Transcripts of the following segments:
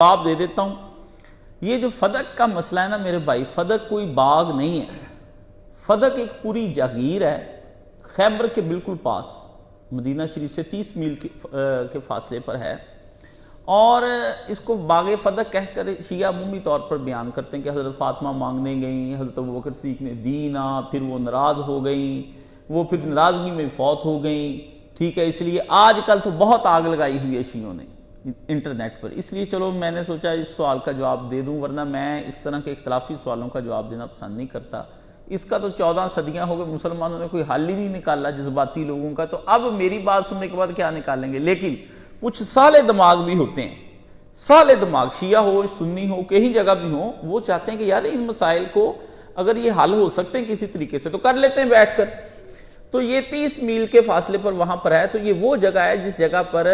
جواب دے دیتا ہوں۔ یہ جو فدق کا مسئلہ ہے نا میرے بھائی، فدق کوئی باغ نہیں ہے، فدق ایک پوری جاگیر ہے، خیبر کے بالکل پاس، مدینہ شریف سے 30 میل کے فاصلے پر ہے، اور اس کو باغ فدق کہہ کر شیعہ عمومی طور پر بیان کرتے ہیں کہ حضرت فاطمہ مانگنے گئیں، حضرت ابوبکر صدیق نے دینا، پھر وہ ناراض ہو گئیں، وہ پھر ناراضگی میں فوت ہو گئیں، ٹھیک ہے۔ اس لیے آج کل تو بہت آگ لگائی ہوئی ہے شیعوں نے انٹرنیٹ پر، اس لیے چلو میں نے سوچا اس سوال کا جواب دے دوں، ورنہ میں اس طرح کے اختلافی سوالوں کا جواب دینا پسند نہیں کرتا۔ اس کا تو 14 صدیاں ہو گئے، مسلمانوں نے کوئی حل ہی نہیں نکالا جذباتی لوگوں کا، تو اب میری بات سننے کے بعد کیا نکالیں گے؟ لیکن کچھ سالے دماغ بھی ہوتے ہیں، سالے دماغ، شیعہ ہو سنی ہو کہیں جگہ بھی ہو، وہ چاہتے ہیں کہ یار ان مسائل کو اگر یہ حل ہو سکتے ہیں کسی طریقے سے تو کر لیتے ہیں بیٹھ کر۔ تو یہ 30 میل کے فاصلے پر وہاں پر ہے، تو یہ وہ جگہ ہے جس جگہ پر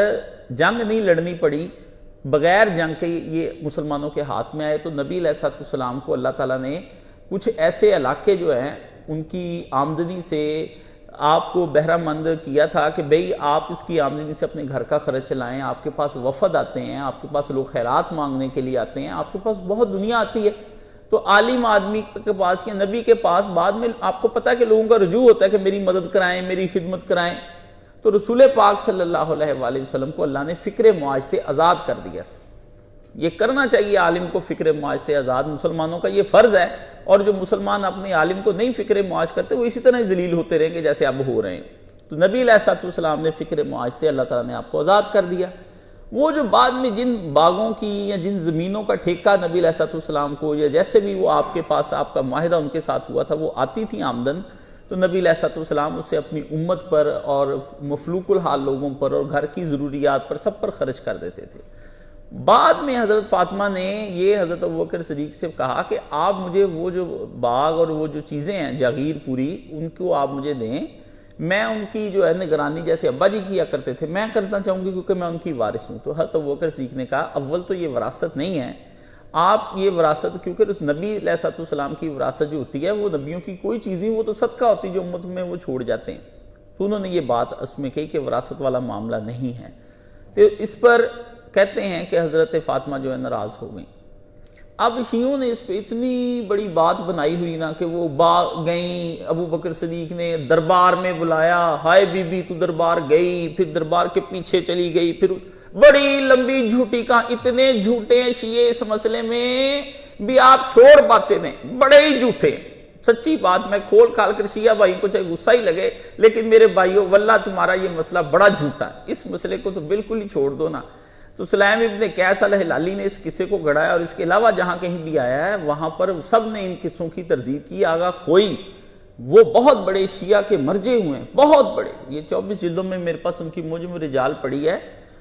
جنگ نہیں لڑنی پڑی، بغیر جنگ کے یہ مسلمانوں کے ہاتھ میں آئے۔ تو نبی علیہ السلام کو اللہ تعالیٰ نے کچھ ایسے علاقے جو ہیں ان کی آمدنی سے آپ کو بہرہ مند کیا تھا کہ بھئی آپ اس کی آمدنی سے اپنے گھر کا خرچ چلائیں، آپ کے پاس وفد آتے ہیں، آپ کے پاس لوگ خیرات مانگنے کے لیے آتے ہیں، آپ کے پاس بہت دنیا آتی ہے، تو عالم آدمی کے پاس یا نبی کے پاس بعد میں آپ کو پتہ ہے کہ لوگوں کا رجوع ہوتا ہے کہ میری مدد کرائیں، میری خدمت کرائیں۔ تو رسول پاک صلی اللہ علیہ وآلہ وسلم کو اللہ نے فکر معاش سے آزاد کر دیا۔ یہ کرنا چاہیے عالم کو، فکر معاش سے آزاد، مسلمانوں کا یہ فرض ہے، اور جو مسلمان اپنے عالم کو نہیں فکر معاش کرتے وہ اسی طرح ذلیل ہوتے رہیں گے جیسے اب ہو رہے ہیں۔ تو نبی علیہ السلام نے فکر معاش سے اللہ تعالیٰ نے آپ کو آزاد کر دیا۔ وہ جو بعد میں جن باغوں کی یا جن زمینوں کا ٹھیکہ نبی علیہ السلام کو یا جیسے بھی وہ آپ کے پاس آپ کا معاہدہ ان کے ساتھ ہوا تھا وہ آتی تھی آمدن، تو نبی علیہ السلام اسے اپنی امت پر اور مفلوق الحال لوگوں پر اور گھر کی ضروریات پر سب پر خرچ کر دیتے تھے۔ بعد میں حضرت فاطمہ نے یہ حضرت ابوبکر صدیق سے کہا کہ آپ مجھے وہ جو باغ اور وہ جو چیزیں ہیں جاگیر پوری ان کو آپ مجھے دیں، میں ان کی جو ہے نگرانی جیسے ابا جی کیا کرتے تھے میں کرنا چاہوں گی کیونکہ میں ان کی وارث ہوں۔ تو حضرت ابوبکر صدیق نے کہا اول تو یہ وراثت نہیں ہے، آپ یہ وراثت، کیونکہ اس نبی علیہ السلام کی وراثت جو ہوتی ہے وہ نبیوں کی کوئی چیزیں وہ تو صدقہ ہوتی جو امت میں وہ چھوڑ جاتے ہیں، تو انہوں نے یہ بات اس میں کہی کہ وراثت والا معاملہ نہیں ہے۔ تو اس پر کہتے ہیں کہ حضرت فاطمہ جو ہے ناراض ہو گئیں۔ اب شیعوں نے اس پہ اتنی بڑی بات بنائی ہوئی نا کہ وہ گئیں، ابوبکر صدیق نے دربار میں بلایا، ہائے بی بی تو دربار گئی، پھر دربار کے پیچھے چلی گئی، پھر بڑی لمبی جھوٹی کا، اتنے جھوٹے شیعہ اس مسئلے میں بھی آپ چھوڑ پاتے نہیں، بڑے ہی جھوٹے۔ سچی بات میں کھول کھال کر شیعہ بھائی کو چاہے غصہ ہی لگے، لیکن میرے بھائیو واللہ تمہارا یہ مسئلہ بڑا جھوٹا ہے، اس مسئلے کو تو بالکل ہی چھوڑ دو نا۔ تو سلیم ابن قیس الہلالی نے اس قصے کو گھڑایا، اور اس کے علاوہ جہاں کہیں بھی آیا ہے وہاں پر سب نے ان قصوں کی تردید کی۔ آغا خوئی وہ بہت بڑے شیعہ کے مرجے ہوئے ہیں، بہت بڑے، یہ 24 جلدوں میں میرے پاس ان کی معجم الرجال پڑھی ہے،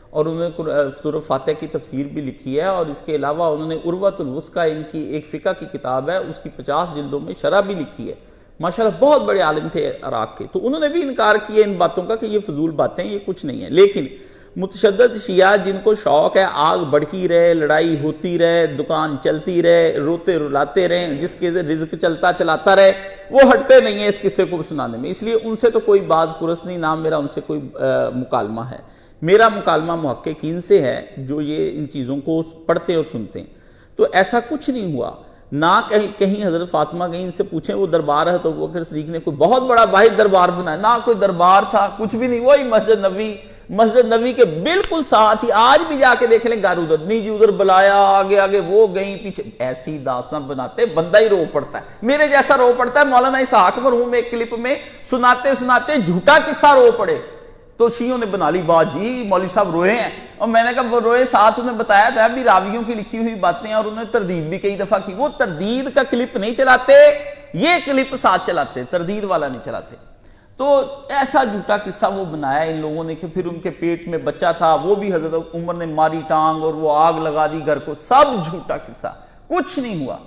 اور انہوں نے سورہ فاتحہ کی تفسیر بھی لکھی ہے، اور اس کے علاوہ انہوں نے عروۃ الوثقیٰ ان کی ایک فقہ کی کتاب ہے، اس کی 50 جلدوں میں شرح بھی لکھی ہے۔ ماشاءاللہ بہت بڑے عالم تھے عراق کے، تو انہوں نے بھی انکار کیا ان باتوں کا کہ یہ فضول باتیں، یہ کچھ نہیں ہے۔ لیکن متشدد شیعہ جن کو شوق ہے آگ بڑھتی رہے، لڑائی ہوتی رہے، دکان چلتی رہے، روتے رلاتے رہے، جس کے رزق چلتا چلاتا رہے، وہ ہٹتے نہیں ہیں اس قصے کو سنانے میں۔ اس لیے ان سے تو کوئی باز پرس نہیں، نہ میرا ان سے کوئی مکالمہ ہے، میرا مکالمہ محققین سے ہے جو یہ ان چیزوں کو پڑھتے اور سنتے ہیں۔ تو ایسا کچھ نہیں ہوا، نہ کہیں حضرت فاطمہ گئی ان سے پوچھیں وہ دربار ہے تو ابوبکر صدیق نے کوئی بہت بڑا واحد دربار بنایا، نہ کوئی دربار تھا، کچھ بھی نہیں، وہی مسجد نبی کے بالکل ساتھ ہی، آج بھی جا کے دیکھ لیں گھر ادھر نہیں جی، ادھر بلایا، آگے آگے وہ گئیں، پیچھے، ایسی داستان بناتے بندہ ہی رو پڑتا ہے، میرے جیسا رو پڑتا ہے۔ مولانا اسحاق مرحوم ایک کلپ میں سناتے سناتے جھوٹا قصہ رو پڑے، تو شیعوں نے بنا لی بات جی مولوی صاحب روئے ہیں، اور میں نے کہا وہ روئے، ساتھ انہیں بتایا تھا بھی راویوں کی لکھی ہوئی باتیں، اور انہوں نے تردید بھی کئی دفعہ کی۔ وہ تردید کا کلپ نہیں چلاتے، یہ کلپ ساتھ چلاتے، تردید والا نہیں چلاتے۔ تو ایسا جھوٹا قصہ وہ بنایا ان لوگوں نے کہ پھر ان کے پیٹ میں بچہ تھا، وہ بھی حضرت عمر نے ماری ٹانگ اور وہ آگ لگا دی گھر کو، سب جھوٹا قصہ، کچھ نہیں ہوا۔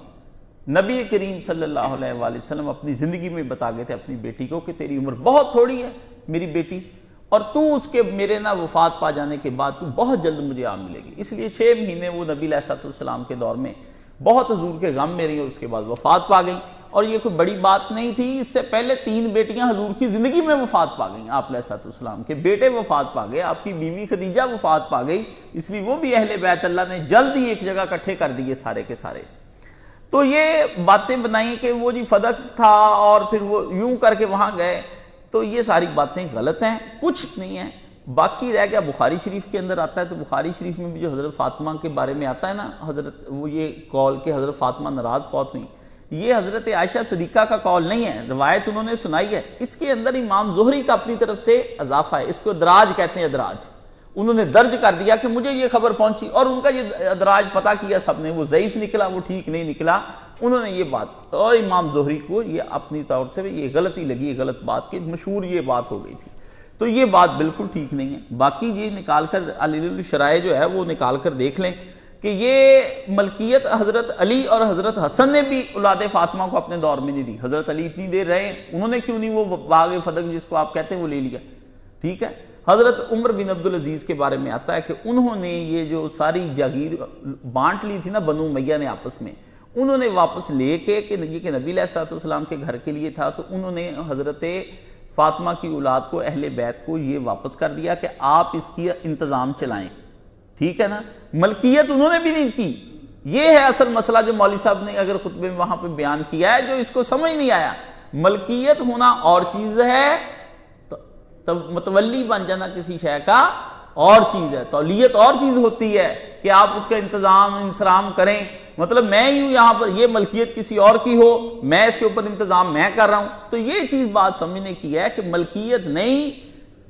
نبی کریم صلی اللہ علیہ وآلہ وسلم اپنی زندگی میں بتا گئے تھے اپنی بیٹی کو کہ تیری عمر بہت تھوڑی ہے میری بیٹی، اور تو اس کے میرے نہ وفات پا جانے کے بعد تو بہت جلد مجھے ملے گی۔ اس لیے 6 مہینے وہ نبی علیہ السلام کے دور میں بہت حضور کے غم میں رہی، اور اس کے بعد وفات پا گئیں۔ اور یہ کوئی بڑی بات نہیں تھی. اس سے پہلے 3 بیٹیاں حضور کی زندگی میں وفات پا گئیں. آپ علیہ الصلوۃ والسلام کے بیٹے وفات پا گئے, آپ کی بیوی خدیجہ وفات پا گئی, اس لیے وہ بھی اہل بیت اللہ نے جلد ہی ایک جگہ اکٹھے کر دیے سارے کے سارے. تو یہ باتیں بنائیں کہ وہ جی فدق تھا اور پھر وہ یوں کر کے وہاں گئے, تو یہ ساری باتیں غلط ہیں, کچھ نہیں ہیں. باقی رہ گیا بخاری شریف کے اندر آتا ہے, تو بخاری شریف میں بھی جو حضرت فاطمہ کے بارے میں آتا ہے نا, حضرت وہ یہ قول کہ حضرت فاطمہ ناراض فوت ہوئی, یہ حضرت عائشہ صدیقہ کا قول نہیں ہے, روایت انہوں نے سنائی ہے. اس کے اندر امام زہری کا اپنی طرف سے اضافہ ہے, اس کو ادراج کہتے ہیں, ادراج. انہوں نے درج کر دیا کہ مجھے یہ خبر پہنچی, اور ان کا یہ ادراج پتہ کیا سب نے, وہ ضعیف نکلا, وہ ٹھیک نہیں نکلا. انہوں نے یہ بات, اور امام زہری کو یہ اپنی طور سے یہ غلطی لگی, یہ غلط بات کہ مشہور یہ بات ہو گئی تھی. تو یہ بات بالکل ٹھیک نہیں ہے. باقی یہ نکال کر علی الشرائع جو ہے وہ نکال کر دیکھ لیں کہ یہ ملکیت حضرت علی اور حضرت حسن نے بھی اولاد فاطمہ کو اپنے دور میں نہیں دی. حضرت علی اتنی دیر رہے, انہوں نے کیوں نہیں وہ باغ فدق جس کو آپ کہتے ہیں وہ لے لیا؟ ٹھیک ہے. حضرت عمر بن عبدالعزیز کے بارے میں آتا ہے کہ انہوں نے یہ جو ساری جاگیر بانٹ لی تھی نا بنو امیہ نے آپس میں, انہوں نے واپس لے کے کہ نبی علیہ الصلوۃ والسلام کے گھر کے لیے تھا, تو انہوں نے حضرت فاطمہ کی اولاد کو, اہل بیت کو یہ واپس کر دیا کہ آپ اس کی انتظام چلائیں. ٹھیک ہے نا, ملکیت انہوں نے بھی نہیں کی. یہ ہے اصل مسئلہ جو مولوی صاحب نے اگر خطبے میں وہاں پہ بیان کیا ہے, جو اس کو سمجھ نہیں آیا. ملکیت ہونا اور چیز ہے, تو متولی بن جانا کسی شے کا اور چیز ہے. تولیت اور چیز ہوتی ہے کہ آپ اس کا انتظام انصرام کریں, مطلب میں ہی ہوں یہاں پر, یہ ملکیت کسی اور کی ہو, میں اس کے اوپر انتظام میں کر رہا ہوں. تو یہ چیز بات سمجھنے کی ہے کہ ملکیت نہیں,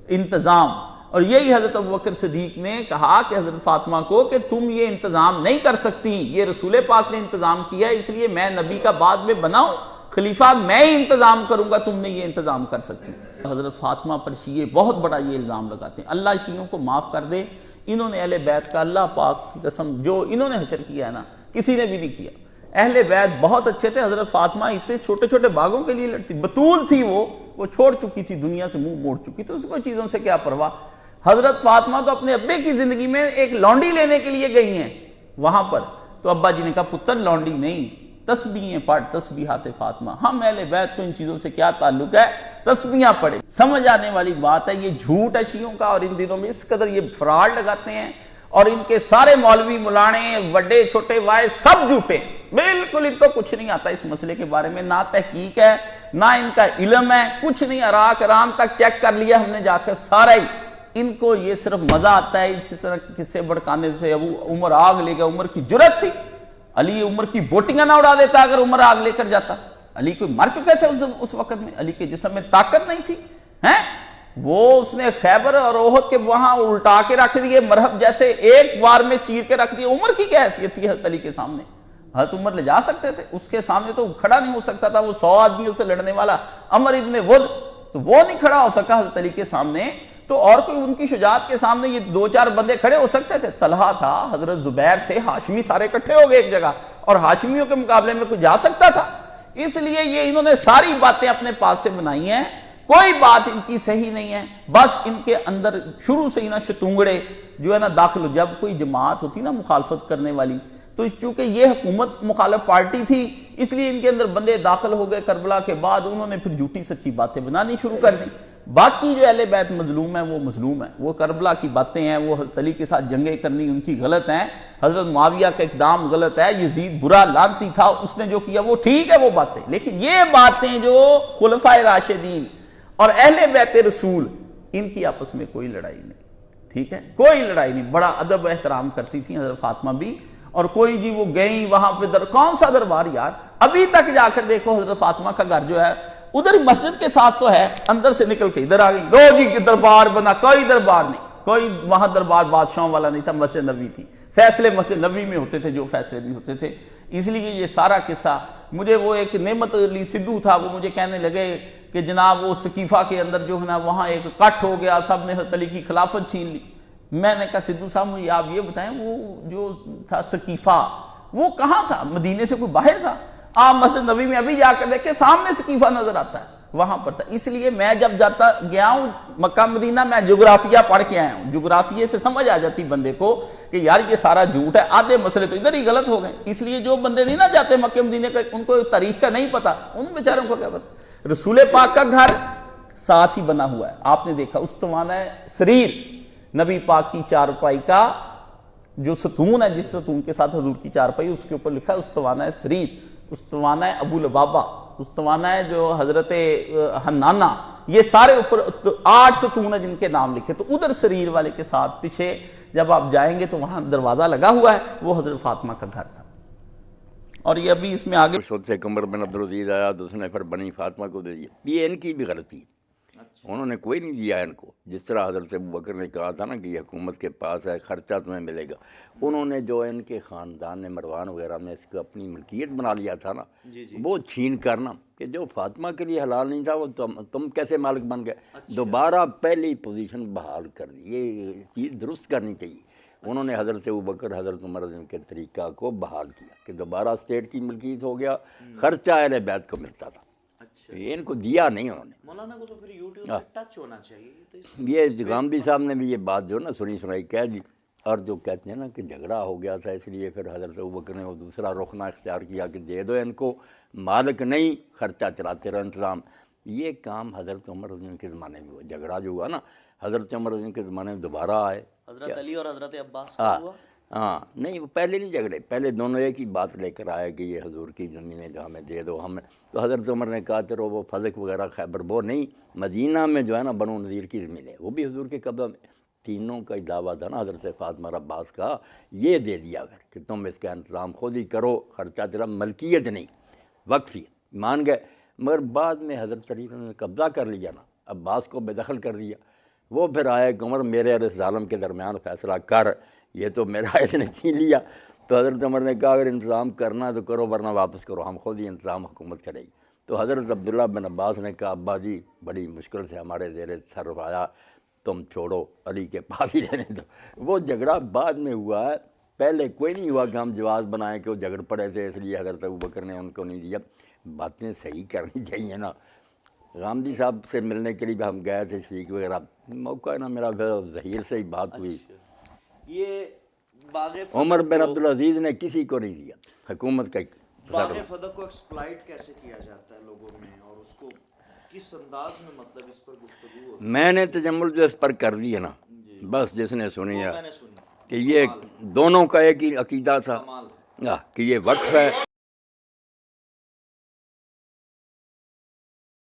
انتظام. اور یہی حضرت ابوبکر صدیق نے کہا کہ حضرت فاطمہ کو کہ تم یہ انتظام نہیں کر سکتی, یہ رسول پاک نے انتظام کیا ہے, اس لیے میں نبی کا بعد میں بناؤں خلیفہ, میں ہی انتظام کروں گا, تم نے یہ انتظام کر سکتی. حضرت فاطمہ پر شیعہ بہت بڑا یہ الزام لگاتے ہیں. اللہ شیعوں کو معاف کر دے, انہوں نے اہل بیت کا اللہ پاک کی قسم جو انہوں نے حشر کیا ہے نا, کسی نے بھی نہیں کیا. اہل بیت بہت اچھے تھے. حضرت فاطمہ اتنے چھوٹے چھوٹے باغوں کے لیے لڑتی, بطول تھی, وہ چھوڑ چکی تھی, دنیا سے منہ موڑ چکی, تو اس کو چیزوں سے کیا پرواہ. حضرت فاطمہ تو اپنے ابے کی زندگی میں ایک لونڈی لینے کے لیے گئی ہیں وہاں پر, تو ابا جی نے کہا پتر لونڈی نہیں, تسبیحیں پڑھ, تسبیحات فاطمہ. ہم اہل بیت کو ان چیزوں سے کیا تعلق ہے, تسبیحاں پڑھے. سمجھ آنے والی بات ہے. یہ جھوٹ ہے شیعوں کا, اور ان دنوں میں اس قدر یہ فراڈ لگاتے ہیں, اور ان کے سارے مولوی ملانے بڑے چھوٹے وائے سب جھوٹے, بالکل ان کو کچھ نہیں آتا اس مسئلے کے بارے میں, نہ تحقیق ہے نہ ان کا علم ہے, کچھ نہیں. عراق ایران تک چیک کر لیا ہم نے جا کر سارا ہی. ان کو یہ صرف مزہ آتا ہے اس طرح قصے بڑکانے سے. ابو عمر آگ لے گیا, عمر کی جرت تھی, علی عمر کی بوٹیاں نہ اڑا دیتا اگر عمر آگ لے کر جاتا. علی کوئی مر چکے تھے اس وقت میں, علی کے جسم میں طاقت نہیں تھی ہیں, وہ اس نے خیبر اور احد کے وہاں الٹا کے رکھ دیے, مرہب جیسے ایک بار میں چیر کے رکھ دیے. عمر کی کیا حیثیت تھی حضرت علی کے سامنے؟ حضرت عمر لے جا سکتے تھے, اس کے سامنے تو کھڑا نہیں ہو سکتا تھا. وہ 100 آدمیوں سے لڑنے والا عمر ابن ود, تو وہ نہیں کھڑا ہو سکا حضرت علی کے سامنے. تو اور کوئی ان کی شجاعت کے سامنے یہ 2-4 بندے کھڑے ہو سکتے تھے؟ طلحہ تھا, حضرت زبیر تھے, ہاشمی سارے اکٹھے ہو گئے ایک جگہ, اور ہاشمیوں کے مقابلے میں کوئی جا سکتا تھا؟ اس لیے یہ انہوں نے ساری باتیں اپنے پاس سے بنائی ہیں, کوئی بات ان کی صحیح نہیں ہے. بس ان کے اندر شروع سے ہی نا شتونگڑے جو ہے نا داخل ہو. جب کوئی جماعت ہوتی نا مخالفت کرنے والی, تو چونکہ یہ حکومت مخالف پارٹی تھی, اس لیے ان کے اندر بندے داخل ہو گئے کربلا کے بعد, انہوں نے پھر جھوٹی سچی باتیں بنانی شروع کر دی. باقی جو اہل بیت مظلوم ہے وہ مظلوم ہے, وہ کربلا کی باتیں ہیں, وہ حضرت علی کے ساتھ جنگیں کرنی ان کی غلط ہیں, حضرت معاویہ کا اقدام غلط ہے, یزید برا لعنتی تھا, اس نے جو کیا وہ ٹھیک ہے وہ باتیں. لیکن یہ باتیں جو خلفائے راشدین اور اہل بیت رسول, ان کی آپس میں کوئی لڑائی نہیں. ٹھیک ہے, کوئی لڑائی نہیں. بڑا ادب احترام کرتی تھیں حضرت فاطمہ بھی, اور کوئی جی وہ گئیں وہاں پہ کون سا دربار یار, ابھی تک جا کر دیکھو حضرت فاطمہ کا گھر جو ہے ادھر مسجد کے ساتھ تو ہے, اندر سے نکل کے ادھر آ گئی. رو جی دربار بنا, کوئی دربار نہیں, کوئی وہاں دربار بادشاہوں والا نہیں تھا, مسجد نبوی تھی. فیصلے مسجد نبوی میں ہوتے تھے, جو فیصلے بھی ہوتے تھے. اس لیے یہ سارا قصہ, مجھے وہ ایک نعمت علی سدھو تھا, وہ مجھے کہنے لگے کہ جناب وہ سقیفہ کے اندر جو ہے نا وہاں ایک کٹ ہو گیا, سب نے حضرت علی کی خلافت چھین لی. میں نے کہا سدھو صاحب مجھے آپ یہ بتائیں, وہ جو تھا سقیفہ وہ کہاں تھا؟ مدینے سے کوئی باہر تھا؟ آپ مسجد نبوی میں ابھی جا کر دیکھیں, سامنے سقیفہ نظر آتا ہے. وہاں پر تھا. اس لیے میں جب جاتا گیا ہوں مکہ مدینہ میں جغرافیہ پڑھ کے آیا ہوں, جغرافیے سے سمجھ آ جاتی بندے کو کہ یار یہ سارا جھوٹ ہے, آدھے مسئلے تو ادھر ہی غلط ہو گئے. اس لیے جو بندے نہیں نہ جاتے مکہ مدینہ کا, ان کو تاریخ کا نہیں پتا, ان بیچاروں کو کیا پتا. رسول پاک کا گھر ساتھ ہی بنا ہوا ہے, آپ نے دیکھا استوانہ سریر, نبی پاک کی چارپائی کا جو ستون ہے, جس ستون کے ساتھ حضور کی چارپائی, اس کے اوپر لکھا ہے استوانہ سریر, استوانہ ابو لبابہ, استوانہ جو حضرت حنانہ, یہ سارے اوپر 8 ستون ہیں جن کے نام لکھے. تو ادھر سریر والے کے ساتھ پیچھے جب آپ جائیں گے تو وہاں دروازہ لگا ہوا ہے, وہ حضرت فاطمہ کا گھر تھا. اور یہ ابھی اس میں آگے اس وقت سے عمر بن عبدالعزیز آیا تو اس نے پھر بنی فاطمہ کو دے دیا. یہ ان کی بھی غلطی ہے, انہوں نے کوئی نہیں دیا ان کو. جس طرح حضرت ابوبکر نے کہا تھا نا کہ یہ حکومت کے پاس ہے, خرچہ تمہیں ملے گا, انہوں نے جو ان کے خاندان نے مروان وغیرہ نے اس کو اپنی ملکیت بنا لیا تھا نا, وہ چھین کرنا کہ جو فاطمہ کے لیے حلال نہیں تھا وہ تم کیسے مالک بن گئے. دوبارہ پہلی پوزیشن بحال کر دی, یہ چیز درست کرنی چاہیے. انہوں نے حضرت ابوبکر حضرت عمر کے طریقہ کو بحال کیا کہ دوبارہ اسٹیٹ کی ملکیت ہو گیا, خرچہ اہل بیت کو ملتا تھا. ان کو دیا نہیں انہوں نے. مولانا کو تو پھر یوٹیوب پہ ٹچ ہونا چاہیے. یہ غامدی صاحب نے بھی یہ بات جو نا سنی سنائی کہہ دی, اور جو کہتے ہیں نا کہ جھگڑا ہو گیا تھا اس لیے پھر حضرت ابوبکر نے وہ دوسرا رخنہ اختیار کیا کہ دے دو ان کو, مالک نہیں, خرچہ چلاتے رہو انتظام. یہ کام حضرت عمر رضی کے زمانے میں ہوا. جھگڑا جو ہوا نا حضرت عمر رضی کے زمانے میں دوبارہ آئے. حضرت علی اور حضرت عباس کا ہوا. ہاں نہیں, وہ پہلے نہیں جھگڑے, پہلے دونوں ایک ہی بات لے کر آئے کہ یہ حضور کی زمینیں جو ہمیں دے دو. ہم تو حضرت عمر نے کہا چلو وہ فضق وغیرہ خیبر وہ نہیں, مدینہ میں جو ہے نا بنو نذیر کی زمینیں وہ بھی حضور کے قبضہ میں. تینوں کا دعویٰ تھا نا حضرت فاطمہ عباس کا, یہ دے دیا کر کہ تم اس کا انتظام خود ہی کرو, خرچہ تیرا, ملکیت نہیں, وقف ہی. مان گئے. مگر بعد میں حضرت علی نے قبضہ کر لیا نا, عباس کو بے دخل کر دیا. وہ پھر آئے کہ عمر میرے اور اس ظالم کے درمیان فیصلہ کر, یہ تو میرا اس نے چھین لیا. تو حضرت عمر نے کہا اگر انتظام کرنا ہے تو کرو, ورنہ واپس کرو, ہم خود ہی انتظام حکومت کریں گے. تو حضرت عبداللہ بن عباس نے کہا ابا جی بڑی مشکل سے ہمارے زیر سر آیا, تم چھوڑو, علی کے پاس ہی رہنے دو. وہ جھگڑا بعد میں ہوا ہے, پہلے کوئی نہیں ہوا کہ ہم جواز بنائیں کہ وہ جھگڑ پڑے تھے اس لیے حضرت ابوبکر نے ان کو نہیں دیا. باتیں صحیح کرنی چاہیے نا. غامدی صاحب سے ملنے کے لیے ہم گئے تھے, شفیق وغیرہ, موقع ہے نا میرا ظہیر سے ہی بات ہوئی. یہ عمر بن عبدالعزیز نے کسی کو نہیں دیا حکومت کا. باغ فدق کو ایکسپلائٹ کیسے کیا جاتا ہے لوگوں میں, اور اس کو کس انداز میں مطلب اس پر گفتگو ہوتی ہے؟ میں نے تجمل جو اس پر کر دی ہے نا, بس جس نے سنی ہے کہ یہ دونوں کا ایک ہی عقیدہ تھا کہ یہ وقف ہے